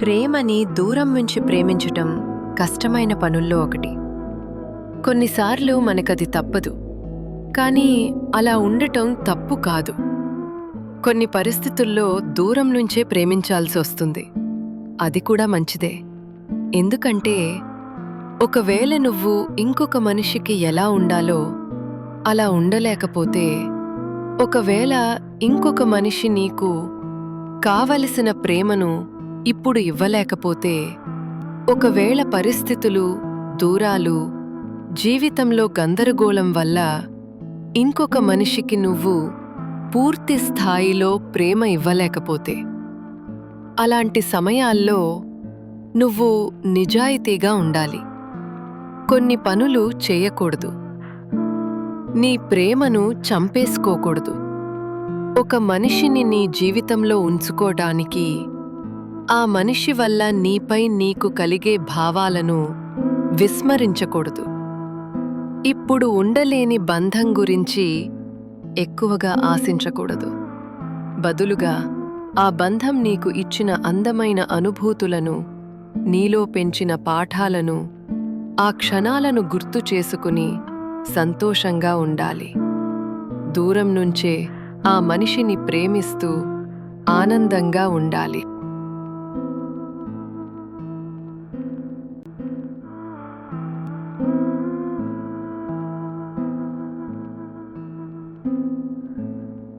ప్రేమని దూరం నుంచి ప్రేమించటం కష్టమైన పనుల్లో ఒకటి. కొన్నిసార్లు మనకది తప్పదు, కానీ అలా ఉండటం తప్పు కాదు. కొన్ని పరిస్థితుల్లో దూరం నుంచే ప్రేమించాల్సి వస్తుంది. అది కూడా మంచిదే. ఎందుకంటే ఒకవేళ నువ్వు ఇంకొక మనిషికి ఎలా ఉండాలో అలా ఉండలేకపోతే, ఒకవేళ ఇంకొక మనిషి నీకు కావలసిన ప్రేమను ఇప్పుడు ఇవ్వలేకపోతే, ఒకవేళ పరిస్థితులు, దూరాలు, జీవితంలో గందరగోళం వల్ల ఇంకొక మనిషికి నువ్వు పూర్తి స్థాయిలో ప్రేమ ఇవ్వలేకపోతే, అలాంటి సమయాల్లో నువ్వు నిజాయితీగా ఉండాలి. కొన్ని పనులు చేయకూడదు. నీ ప్రేమను చంపేసుకోకూడదు. ఒక మనిషిని నీ జీవితంలో ఉంచుకోడానికి ఆ మనిషి వల్ల నీపై నీకు కలిగే భావాలను విస్మరించకూడదు. ఇప్పుడు ఉండలేని బంధం గురించి ఎక్కువగా ఆశించకూడదు. బదులుగా ఆ బంధం నీకు ఇచ్చిన అందమైన అనుభూతులను, నీలో పెంచిన పాఠాలను, ఆ క్షణాలను గుర్తు చేసుకుని సంతోషంగా ఉండాలి. దూరం నుంచే ఆ మనిషిని ప్రేమిస్తూ ఆనందంగా ఉండాలి.